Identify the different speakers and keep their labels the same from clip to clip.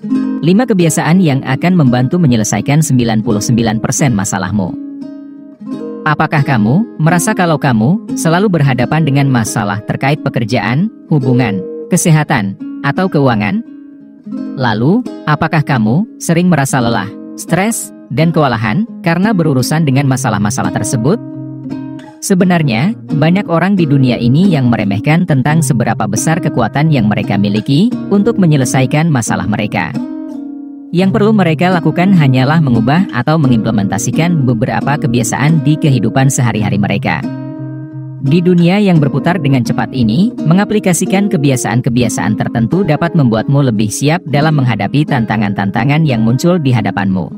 Speaker 1: 5 kebiasaan yang akan membantu menyelesaikan 99% masalahmu. Apakah kamu merasa kalau kamu selalu berhadapan dengan masalah terkait pekerjaan, hubungan, kesehatan, atau keuangan? Lalu, apakah kamu sering merasa lelah, stres, dan kewalahan karena berurusan dengan masalah-masalah tersebut? Sebenarnya, banyak orang di dunia ini yang meremehkan tentang seberapa besar kekuatan yang mereka miliki untuk menyelesaikan masalah mereka. Yang perlu mereka lakukan hanyalah mengubah atau mengimplementasikan beberapa kebiasaan di kehidupan sehari-hari mereka. Di dunia yang berputar dengan cepat ini, mengaplikasikan kebiasaan-kebiasaan tertentu dapat membuatmu lebih siap dalam menghadapi tantangan-tantangan yang muncul di hadapanmu.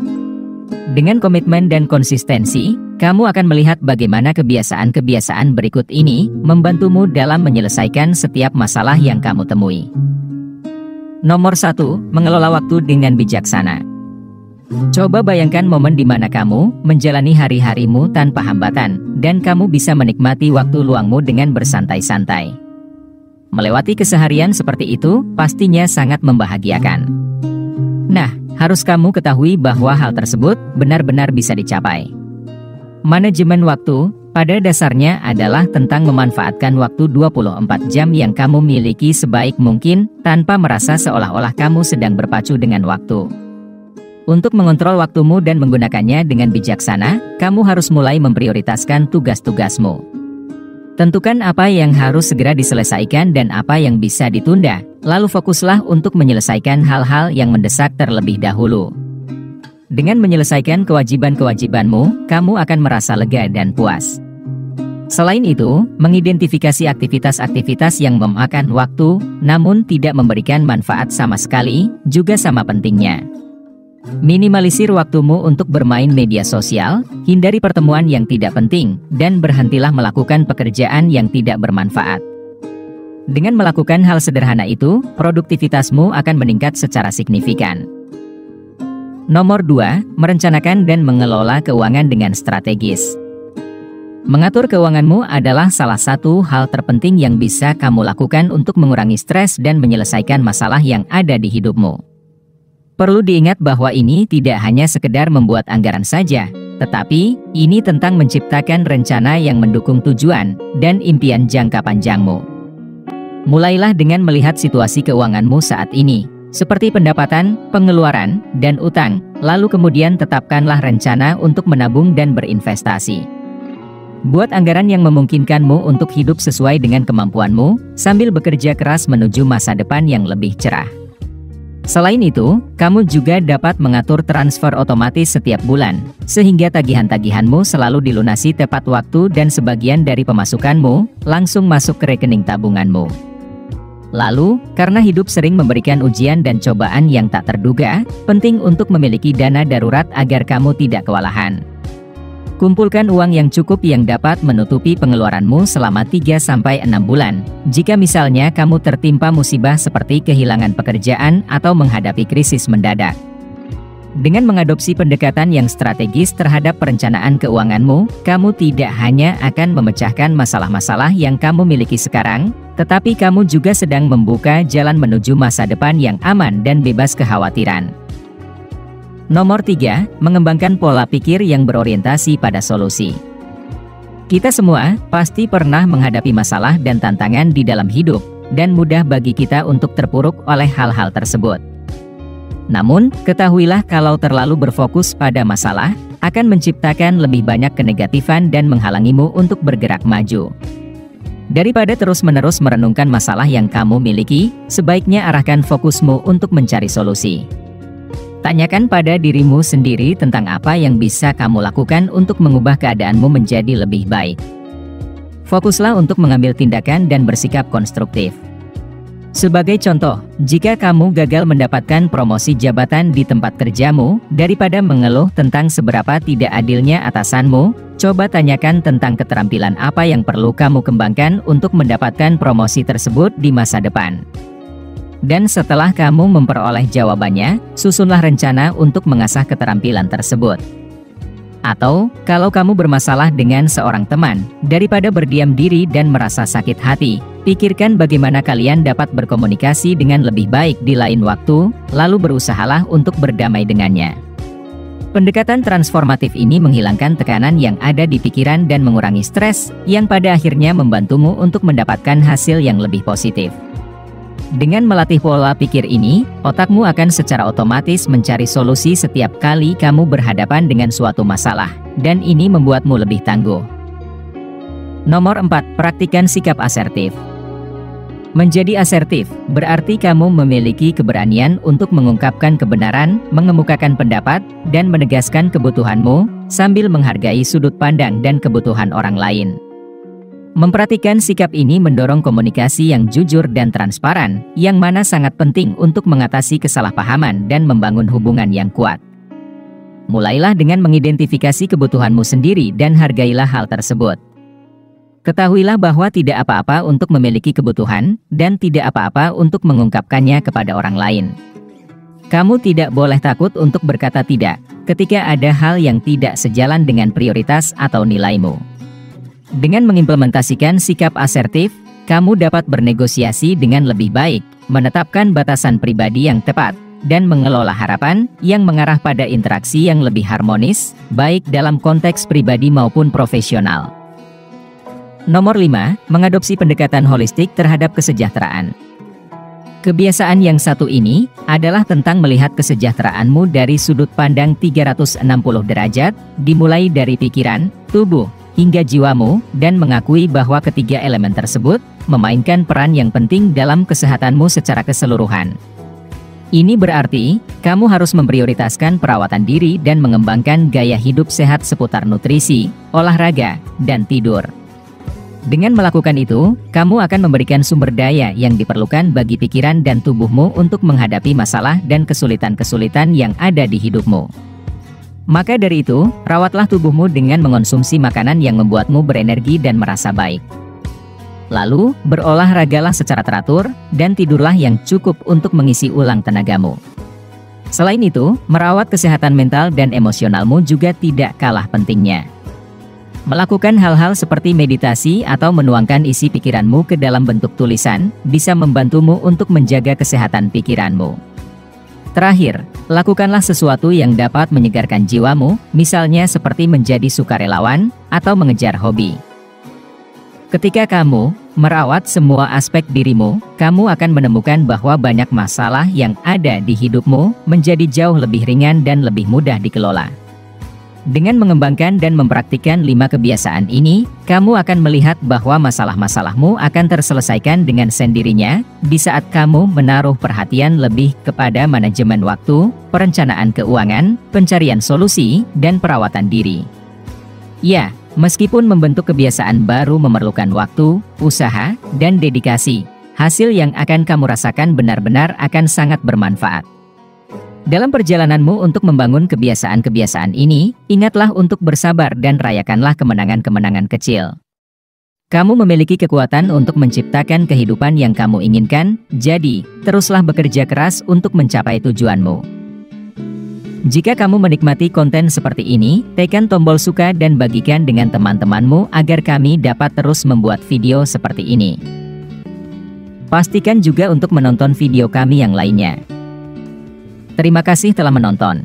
Speaker 1: Dengan komitmen dan konsistensi, kamu akan melihat bagaimana kebiasaan-kebiasaan berikut ini membantumu dalam menyelesaikan setiap masalah yang kamu temui. Nomor 1, mengelola waktu dengan bijaksana. Coba bayangkan momen di mana kamu menjalani hari-harimu tanpa hambatan, dan kamu bisa menikmati waktu luangmu dengan bersantai-santai. Melewati keseharian seperti itu pastinya sangat membahagiakan. Nah, harus kamu ketahui bahwa hal tersebut benar-benar bisa dicapai. Manajemen waktu, pada dasarnya adalah tentang memanfaatkan waktu 24 jam yang kamu miliki sebaik mungkin, tanpa merasa seolah-olah kamu sedang berpacu dengan waktu. Untuk mengontrol waktumu dan menggunakannya dengan bijaksana, kamu harus mulai memprioritaskan tugas-tugasmu. Tentukan apa yang harus segera diselesaikan dan apa yang bisa ditunda, lalu fokuslah untuk menyelesaikan hal-hal yang mendesak terlebih dahulu. Dengan menyelesaikan kewajiban-kewajibanmu, kamu akan merasa lega dan puas. Selain itu, mengidentifikasi aktivitas-aktivitas yang memakan waktu, namun tidak memberikan manfaat sama sekali, juga sama pentingnya. Minimalisir waktumu untuk bermain media sosial, hindari pertemuan yang tidak penting, dan berhentilah melakukan pekerjaan yang tidak bermanfaat. Dengan melakukan hal sederhana itu, produktivitasmu akan meningkat secara signifikan. Nomor 2, merencanakan dan mengelola keuangan dengan strategis. Mengatur keuanganmu adalah salah satu hal terpenting yang bisa kamu lakukan untuk mengurangi stres dan menyelesaikan masalah yang ada di hidupmu. Perlu diingat bahwa ini tidak hanya sekedar membuat anggaran saja, tetapi ini tentang menciptakan rencana yang mendukung tujuan dan impian jangka panjangmu. Mulailah dengan melihat situasi keuanganmu saat ini, seperti pendapatan, pengeluaran, dan utang, lalu kemudian tetapkanlah rencana untuk menabung dan berinvestasi. Buat anggaran yang memungkinkanmu untuk hidup sesuai dengan kemampuanmu, sambil bekerja keras menuju masa depan yang lebih cerah. Selain itu, kamu juga dapat mengatur transfer otomatis setiap bulan, sehingga tagihan-tagihanmu selalu dilunasi tepat waktu dan sebagian dari pemasukanmu langsung masuk ke rekening tabunganmu. Lalu, karena hidup sering memberikan ujian dan cobaan yang tak terduga, penting untuk memiliki dana darurat agar kamu tidak kewalahan. Kumpulkan uang yang cukup yang dapat menutupi pengeluaranmu selama 3-6 bulan, jika misalnya kamu tertimpa musibah seperti kehilangan pekerjaan atau menghadapi krisis mendadak. Dengan mengadopsi pendekatan yang strategis terhadap perencanaan keuanganmu, kamu tidak hanya akan memecahkan masalah-masalah yang kamu miliki sekarang, tetapi kamu juga sedang membuka jalan menuju masa depan yang aman dan bebas kekhawatiran. Nomor 3, mengembangkan pola pikir yang berorientasi pada solusi. Kita semua pasti pernah menghadapi masalah dan tantangan di dalam hidup, dan mudah bagi kita untuk terpuruk oleh hal-hal tersebut. Namun, ketahuilah kalau terlalu berfokus pada masalah, akan menciptakan lebih banyak kenegatifan dan menghalangimu untuk bergerak maju. Daripada terus-menerus merenungkan masalah yang kamu miliki, sebaiknya arahkan fokusmu untuk mencari solusi. Tanyakan pada dirimu sendiri tentang apa yang bisa kamu lakukan untuk mengubah keadaanmu menjadi lebih baik. Fokuslah untuk mengambil tindakan dan bersikap konstruktif. Sebagai contoh, jika kamu gagal mendapatkan promosi jabatan di tempat kerjamu, daripada mengeluh tentang seberapa tidak adilnya atasanmu, coba tanyakan tentang keterampilan apa yang perlu kamu kembangkan untuk mendapatkan promosi tersebut di masa depan. Dan setelah kamu memperoleh jawabannya, susunlah rencana untuk mengasah keterampilan tersebut. Atau, kalau kamu bermasalah dengan seorang teman, daripada berdiam diri dan merasa sakit hati, pikirkan bagaimana kalian dapat berkomunikasi dengan lebih baik di lain waktu, lalu berusahalah untuk berdamai dengannya. Pendekatan transformatif ini menghilangkan tekanan yang ada di pikiran dan mengurangi stres, yang pada akhirnya membantumu untuk mendapatkan hasil yang lebih positif. Dengan melatih pola pikir ini, otakmu akan secara otomatis mencari solusi setiap kali kamu berhadapan dengan suatu masalah, dan ini membuatmu lebih tangguh. Nomor 4. Praktikan sikap asertif. Menjadi asertif berarti kamu memiliki keberanian untuk mengungkapkan kebenaran, mengemukakan pendapat, dan menegaskan kebutuhanmu, sambil menghargai sudut pandang dan kebutuhan orang lain. Memperhatikan sikap ini mendorong komunikasi yang jujur dan transparan, yang mana sangat penting untuk mengatasi kesalahpahaman dan membangun hubungan yang kuat. Mulailah dengan mengidentifikasi kebutuhanmu sendiri dan hargailah hal tersebut. Ketahuilah bahwa tidak apa-apa untuk memiliki kebutuhan, dan tidak apa-apa untuk mengungkapkannya kepada orang lain. Kamu tidak boleh takut untuk berkata tidak, ketika ada hal yang tidak sejalan dengan prioritas atau nilaimu. Dengan mengimplementasikan sikap asertif, kamu dapat bernegosiasi dengan lebih baik, menetapkan batasan pribadi yang tepat, dan mengelola harapan yang mengarah pada interaksi yang lebih harmonis, baik dalam konteks pribadi maupun profesional. Nomor 5. Mengadopsi pendekatan holistik terhadap kesejahteraan. Kebiasaan yang satu ini adalah tentang melihat kesejahteraanmu dari sudut pandang 360 derajat, dimulai dari pikiran, tubuh, hingga jiwamu, dan mengakui bahwa ketiga elemen tersebut memainkan peran yang penting dalam kesehatanmu secara keseluruhan. Ini berarti, kamu harus memprioritaskan perawatan diri dan mengembangkan gaya hidup sehat seputar nutrisi, olahraga, dan tidur. Dengan melakukan itu, kamu akan memberikan sumber daya yang diperlukan bagi pikiran dan tubuhmu untuk menghadapi masalah dan kesulitan-kesulitan yang ada di hidupmu. Maka dari itu, rawatlah tubuhmu dengan mengonsumsi makanan yang membuatmu berenergi dan merasa baik. Lalu, berolahragalah secara teratur, dan tidurlah yang cukup untuk mengisi ulang tenagamu. Selain itu, merawat kesehatan mental dan emosionalmu juga tidak kalah pentingnya. Melakukan hal-hal seperti meditasi atau menuangkan isi pikiranmu ke dalam bentuk tulisan, bisa membantumu untuk menjaga kesehatan pikiranmu. Terakhir, lakukanlah sesuatu yang dapat menyegarkan jiwamu, misalnya seperti menjadi sukarelawan, atau mengejar hobi. Ketika kamu merawat semua aspek dirimu, kamu akan menemukan bahwa banyak masalah yang ada di hidupmu menjadi jauh lebih ringan dan lebih mudah dikelola. Dengan mengembangkan dan mempraktikkan 5 kebiasaan ini, kamu akan melihat bahwa masalah-masalahmu akan terselesaikan dengan sendirinya, di saat kamu menaruh perhatian lebih kepada manajemen waktu, perencanaan keuangan, pencarian solusi, dan perawatan diri. Ya, meskipun membentuk kebiasaan baru memerlukan waktu, usaha, dan dedikasi, hasil yang akan kamu rasakan benar-benar akan sangat bermanfaat. Dalam perjalananmu untuk membangun kebiasaan-kebiasaan ini, ingatlah untuk bersabar dan rayakanlah kemenangan-kemenangan kecil. Kamu memiliki kekuatan untuk menciptakan kehidupan yang kamu inginkan, jadi teruslah bekerja keras untuk mencapai tujuanmu. Jika kamu menikmati konten seperti ini, tekan tombol suka dan bagikan dengan teman-temanmu agar kami dapat terus membuat video seperti ini. Pastikan juga untuk menonton video kami yang lainnya. Terima kasih telah menonton.